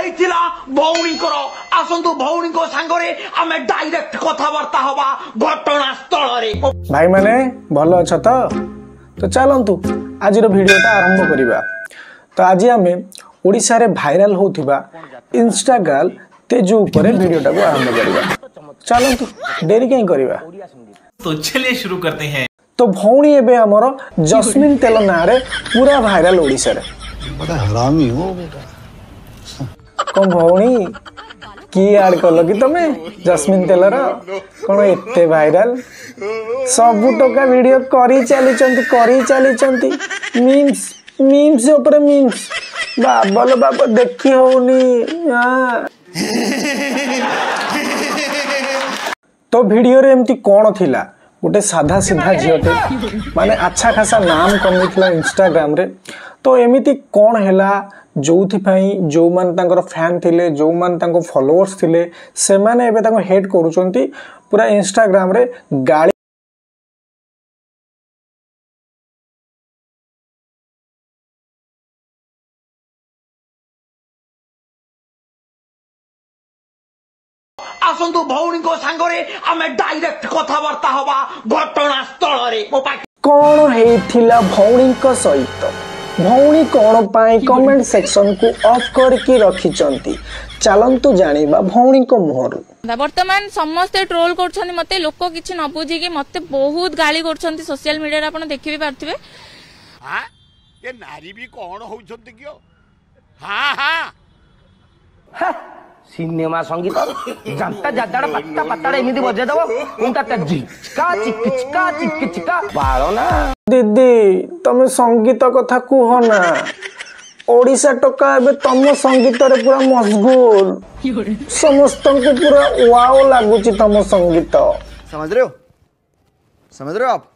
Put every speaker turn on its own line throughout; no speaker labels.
ହେଇଥିଲା ଭଉଣୀଙ୍କର ଆସନ୍ତୁ ଭଉଣୀଙ୍କ ସାଙ୍ଗରେ ଆମେ ଡାଇରେକ୍ଟ କଥାବାର୍ତ୍ତା ହବା ଘଟଣା ସ୍ଥଳରେ।
भाई माने भल अछ तो चलतु आज भिडियोटा आरंभ करिबा। तो आज आम ओडिशा रे भाइराल होथिबा इंस्टाग्राम तेजू ऊपर वीडियोटा को आरंभ करिबा। चलतु देरी कहीं करिबा।
तो चलिए शुरू करते हैं।
तो भौणी एबे हमर जस्मिन तेल ना रे पूरा भाइराल ओडिशा रे।
बड़ा हरामी हो बेटा।
कौन भौणी की ऐड कल कि तमे जस्मिन तेलर कौन एते भाइराल सबु टोका वीडियो करी चली मीम्स मीम्स ऊपर मीम्स बाबल बाबा देखी होनी। तो वीडियो रे एमती कौन थिला गोटे साधा सीधा झीटे माने अच्छा खासा नाम कमी इंस्टाग्राम रे। तो एमिति कौन हैला जो जो मान तांकर फैन थिले जो मान तांको फॉलोअर्स थिले से माने एबे तांको हेट करूचंती पूरा इंस्टाग्राम रे गाली
आसंतु भौणी को सांगरे आमे डायरेक्ट कथावार्ता हवा घटना स्थल रे।
कौन हेथिला भौणी को सहित भौणी कौन पाई कमेंट सेक्शन को ऑफ करके रखिचंती चलंतु जानिबा भौणी को मुहरु।
वर्तमान समस्त ट्रोल करछन मते लोक किछि न बुझी कि मते बहुत गाली करछंती सोशल मीडिया रे आपण देखि भी पारथिबे।
हां ये नारी भी कौन होउछंती कियो। हां हां
सिनेमा संगीत जनता जादाड़ पत्ता पत्ता एमिति बजे दबो उंटा तज्जी का चिक चिका बारो ना।
दीदी तमे संगीत कथा कुह ना ओडिशा टोका एबे तम संगीत रे पूरा मशगुल समस्त को पूरा वाओ लागुची तम संगीत।
समझ रहे हो आप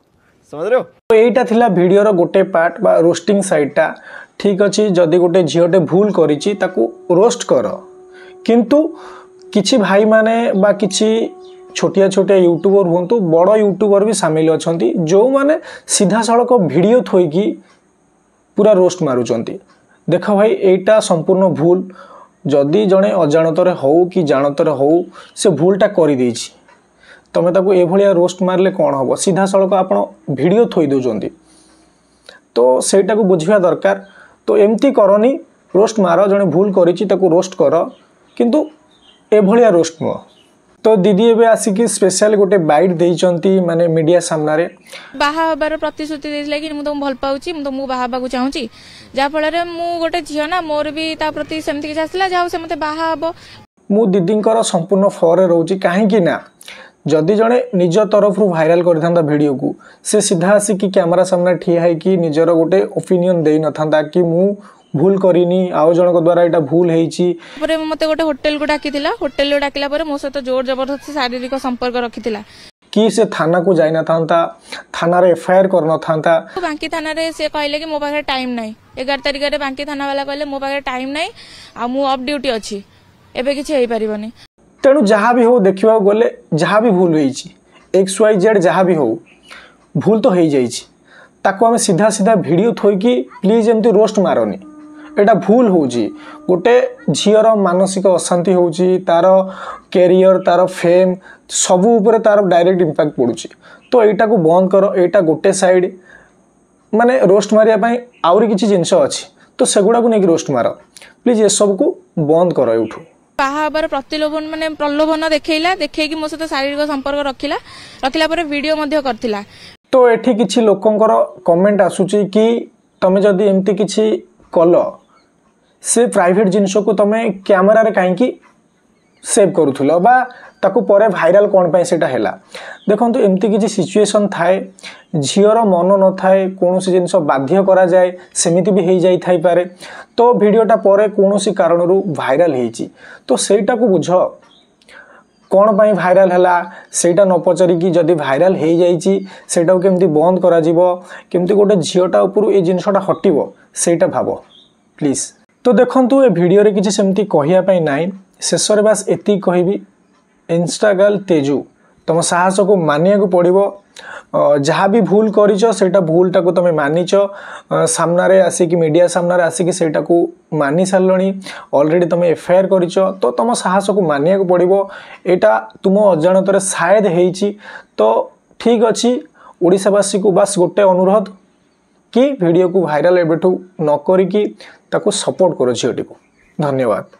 समझ रहे हो।
तो एटा थिला वीडियो रो गोटे पार्ट बा रोस्टिंग साइडटा ठीक अछि। जदी गोटे झियोटे भूल करिछि ताकू रोस्ट कर किंतु किछि भाई माने बा किछि छोटिया छोटिया यूट्यूबर हुंतु बड़ यूट्यूबर भी शामिल अछंती जो माने सीधा सड़क वीडियो थोइकी पूरा रोस्ट मारुचंती। देख भाई एटा संपूर्ण भूल जदी जणे अजाणतरे हो कि जानतरे हो से भूलटा करि देछि तमे ताकू ए भलिया रोस्ट मारले कोन हबो सीधा सड़क आपण वीडियो थोइ दोचंती तो सेटा को बुझिया दरकार। तो एमती करनी रोस्ट मार जणे भूल करिछि ताकू रोस्ट कर किंतु ए भलिया रोस्ट नुह। तो दीदी एबे आसिकी स्पेशल गोटे बाइट देइचंती माने मीडिया सामना रे
बाहा हबार प्रतिश्रुति देइला कि मु तुम भल पाउची मु तुमको बाहा बाकू चाहूची जा फल रे मु गोटे झियो ना मोर भी ता प्रति सेमति कि आसला जाऊ से मते बाहा हबो।
मु दीदींकर संपूर्ण फरे रहउची काहे कि ना जदि जणे निज तरफ रु वायरल करथांदा वीडियो को से सीधा आसिकी कैमरा सामने ठिया है कि निजर गोटे ओपिनियन देइ नथांदा कि मु भूल करिनी आउ जणक द्वारा एटा भूल हेइची।
परे मते गोटे होटल को डाकिथिला होटल रो डाकिला परे मो सहित जोर जबरदस्ती शारीरिक संपर्क रखिथिला
कि से थाना को जाई न थांता थाना रे एफआईआर करन थांता।
बांकी थाना रे से कहले कि मो पाखे टाइम नाही 11 तारिख रे बांकी थाना वाला कहले मो पाखे टाइम नाही आ मु ऑफ ड्यूटी अछि एबे किछ हेइ परिबनी।
तेणु जहाँ भी हो देखा गले जहाँ भी भूल होइची XYZ जहाँ भी हो भूल तो हो जाइछि ताको आमे सीधा सीधा वीडियो थोइकी प्लीज एमती रोस्ट मारनी एटा भूल होउची गोटे झियर मानसिक अशांति होउची तार कैरियर तार फेम सबू ऊपर तार डायरेक्ट इंपैक्ट पड़ुची। तो एटा को बंद करो एटा गोटे साइड माने रोस्ट मारिया पई आउरी किछि जिंस अछि तो सेगुडा को नेकी रोस्ट मारो प्लीज ए सब को बंद करो एठू।
बाहा हबार प्रतिलोभन माने प्रलोभन देखैला देखैकी मो सहित शारीरिक संपर्क रखिला परे वीडियो मध्ये करथिला।
तो एठी किछि लोकंकर कमेंट आसुची कि तमे जदी एमती किछि कल से प्राइवेट जिनस को तमे कैमरा रे काहे कि सेव करूथुलो बा ताकू परे वायरल कोन पय सेटा हैला। देखंतु एमती किछि सिचुएशन थाए झियर मन न थाए कोनोसी जिनस बाध्य करा जाय सेमिति भी हेइ जाई थाई पारे तो वीडियोटा परे कोनोसी कारण रु वायरल हेइची तो सेटा को बुझ कौन पाई वायरल हैला सेटा न पचरी कि जदी वायरल हेइ जाईची सेटा को केमती बंद करा जिवो केमती गोटे झियोटा ऊपर ए जिनसटा हटिवो सेटा भाबो प्लीज। तो देखंतु ए वीडियो रे किछि सेमती कहिया पई नाइ शेष रे बस एति कहबी इंस्टाग्राम तेजू तुम साहस को मानिया को पड़ो। जहाँ भी भूल करिच सेटा भूलटा को तुम मानिच सामने आसिक मीडिया सामने आसिक सेटा को मानि सारे ऑलरेडी तुम एफआईआर करिच तो तुम साहस को मानिया को पड़ो। एटा तुम अजाणत शायद होईची तो ठीक अच्छी। ओडिशावासी को बस गोटे अनुरोध कि वीडियो को भाइराल एबेठू न करिकी ताको सपोर्ट करो झीटी को। धन्यवाद।